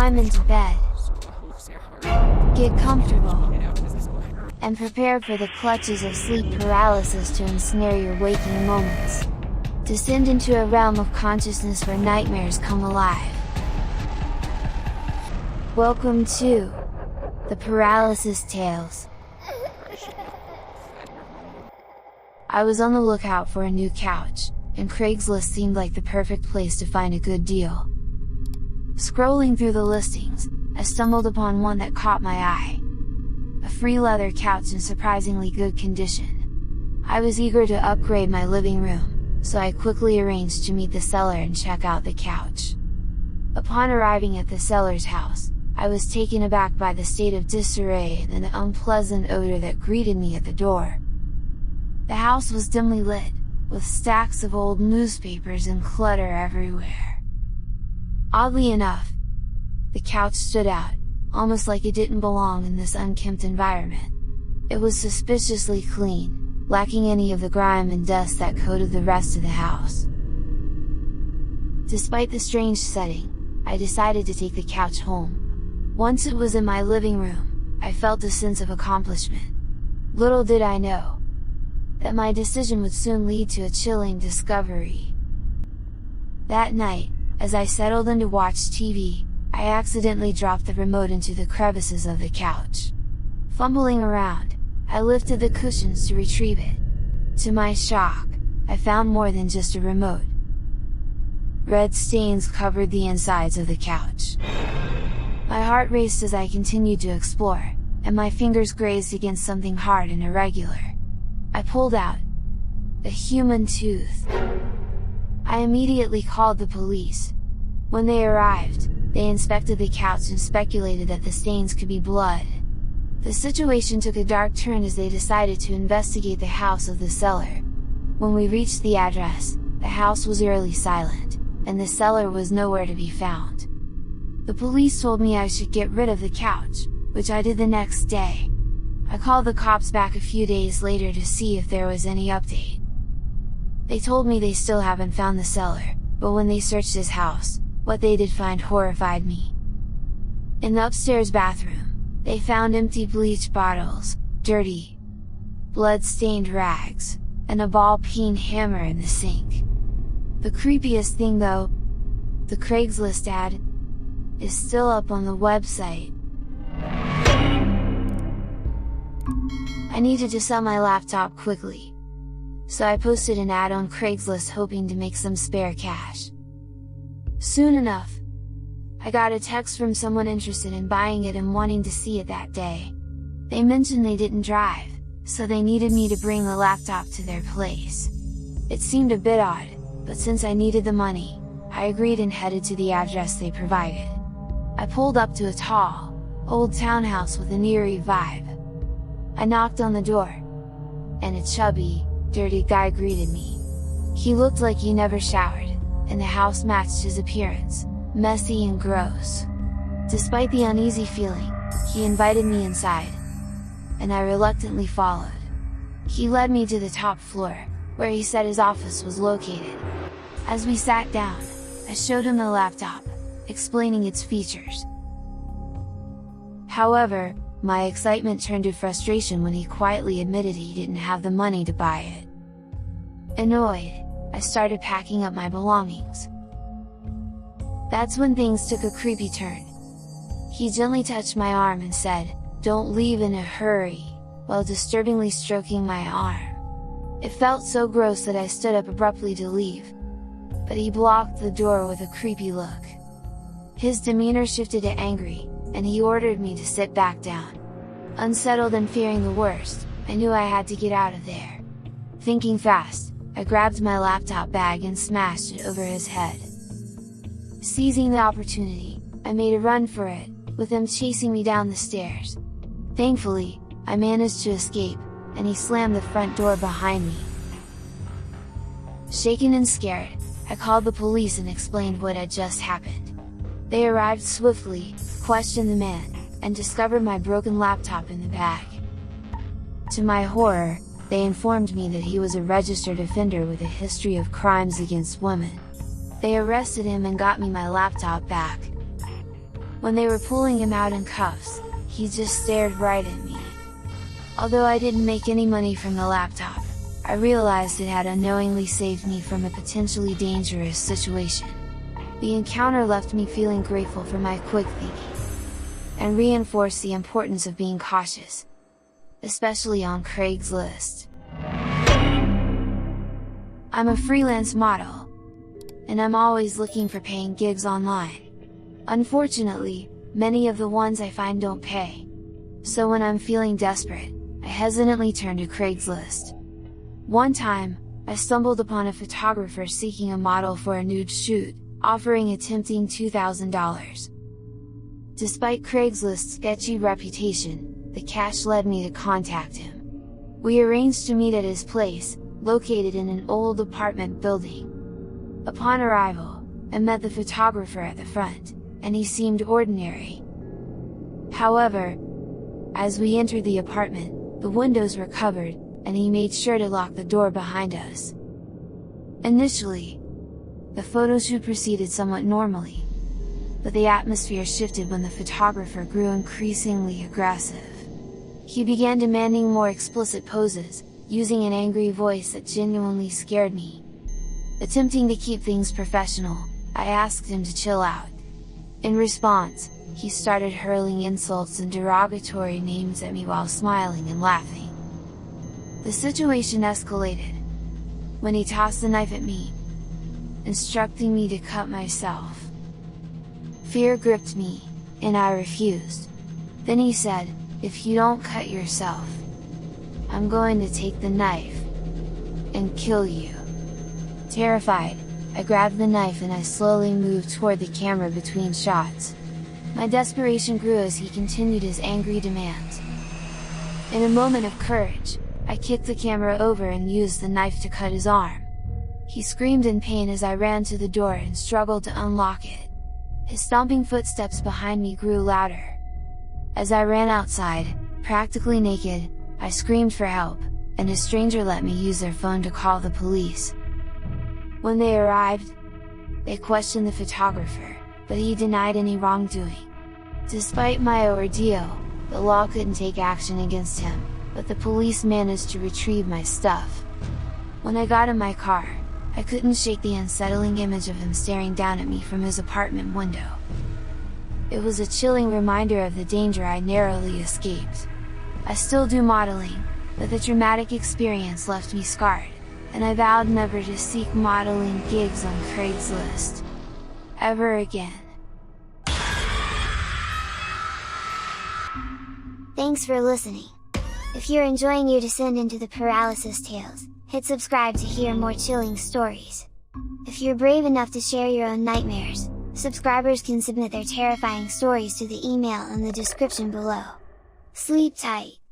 Climb into bed. Get comfortable. And prepare for the clutches of sleep paralysis to ensnare your waking moments. Descend into a realm of consciousness where nightmares come alive. Welcome to the Paralysis Tales. I was on the lookout for a new couch, and Craigslist seemed like the perfect place to find a good deal. Scrolling through the listings, I stumbled upon one that caught my eye. A free leather couch in surprisingly good condition. I was eager to upgrade my living room, so I quickly arranged to meet the seller and check out the couch. Upon arriving at the seller's house, I was taken aback by the state of disarray and the unpleasant odor that greeted me at the door. The house was dimly lit, with stacks of old newspapers and clutter everywhere. Oddly enough, the couch stood out, almost like it didn't belong in this unkempt environment. It was suspiciously clean, lacking any of the grime and dust that coated the rest of the house. Despite the strange setting, I decided to take the couch home. Once it was in my living room, I felt a sense of accomplishment. Little did I know that my decision would soon lead to a chilling discovery. That night, as I settled in to watch TV, I accidentally dropped the remote into the crevices of the couch. Fumbling around, I lifted the cushions to retrieve it. To my shock, I found more than just a remote. Red stains covered the insides of the couch. My heart raced as I continued to explore, and my fingers grazed against something hard and irregular. I pulled out a human tooth. I immediately called the police. When they arrived, they inspected the couch and speculated that the stains could be blood. The situation took a dark turn as they decided to investigate the house of the seller. When we reached the address, the house was eerily silent, and the seller was nowhere to be found. The police told me I should get rid of the couch, which I did the next day. I called the cops back a few days later to see if there was any update. They told me they still haven't found the seller, but when they searched his house, what they did find horrified me. In the upstairs bathroom, they found empty bleach bottles, dirty, blood-stained rags, and a ball-peen hammer in the sink. The creepiest thing though, the Craigslist ad is still up on the website. I needed to sell my laptop quickly, so I posted an ad on Craigslist hoping to make some spare cash. Soon enough, I got a text from someone interested in buying it and wanting to see it that day. They mentioned they didn't drive, so they needed me to bring the laptop to their place. It seemed a bit odd, but since I needed the money, I agreed and headed to the address they provided. I pulled up to a tall, old townhouse with an eerie vibe. I knocked on the door, and a chubby, dirty guy greeted me. He looked like he never showered, and the house matched his appearance, messy and gross. Despite the uneasy feeling, he invited me inside, and I reluctantly followed. He led me to the top floor, where he said his office was located. As we sat down, I showed him the laptop, explaining its features. However, my excitement turned to frustration when he quietly admitted he didn't have the money to buy it. Annoyed, I started packing up my belongings. That's when things took a creepy turn. He gently touched my arm and said, "Don't leave in a hurry," while disturbingly stroking my arm. It felt so gross that I stood up abruptly to leave, but he blocked the door with a creepy look. His demeanor shifted to angry, and he ordered me to sit back down. Unsettled and fearing the worst, I knew I had to get out of there. Thinking fast, I grabbed my laptop bag and smashed it over his head. Seizing the opportunity, I made a run for it, with him chasing me down the stairs. Thankfully, I managed to escape, and he slammed the front door behind me. Shaken and scared, I called the police and explained what had just happened. They arrived swiftly, questioned the man, and discovered my broken laptop in the bag. To my horror, they informed me that he was a registered offender with a history of crimes against women. They arrested him and got me my laptop back. When they were pulling him out in cuffs, he just stared right at me. Although I didn't make any money from the laptop, I realized it had unknowingly saved me from a potentially dangerous situation. The encounter left me feeling grateful for my quick thinking, and reinforced the importance of being cautious, especially on Craigslist. I'm a freelance model, and I'm always looking for paying gigs online. Unfortunately, many of the ones I find don't pay. So when I'm feeling desperate, I hesitantly turn to Craigslist. One time, I stumbled upon a photographer seeking a model for a nude shoot, offering a tempting $2,000. Despite Craigslist's sketchy reputation, the catch led me to contact him. We arranged to meet at his place, located in an old apartment building. Upon arrival, I met the photographer at the front, and he seemed ordinary. However, as we entered the apartment, the windows were covered, and he made sure to lock the door behind us. Initially, the photoshoot proceeded somewhat normally, but the atmosphere shifted when the photographer grew increasingly aggressive. He began demanding more explicit poses, using an angry voice that genuinely scared me. Attempting to keep things professional, I asked him to chill out. In response, he started hurling insults and derogatory names at me while smiling and laughing. The situation escalated when he tossed the knife at me, instructing me to cut myself. Fear gripped me, and I refused. Then he said, "If you don't cut yourself, I'm going to take the knife and kill you." Terrified, I grabbed the knife and I slowly moved toward the camera between shots. My desperation grew as he continued his angry demands. In a moment of courage, I kicked the camera over and used the knife to cut his arm. He screamed in pain as I ran to the door and struggled to unlock it. His stomping footsteps behind me grew louder. As I ran outside, practically naked, I screamed for help, and a stranger let me use their phone to call the police. When they arrived, they questioned the photographer, but he denied any wrongdoing. Despite my ordeal, the law couldn't take action against him, but the police managed to retrieve my stuff. When I got in my car, I couldn't shake the unsettling image of him staring down at me from his apartment window. It was a chilling reminder of the danger I narrowly escaped. I still do modeling, but the traumatic experience left me scarred, and I vowed never to seek modeling gigs on Craigslist ever again. Thanks for listening. If you're enjoying your descent into the Paralysis Tales, hit subscribe to hear more chilling stories. If you're brave enough to share your own nightmares, subscribers can submit their terrifying stories to the email in the description below. Sleep tight!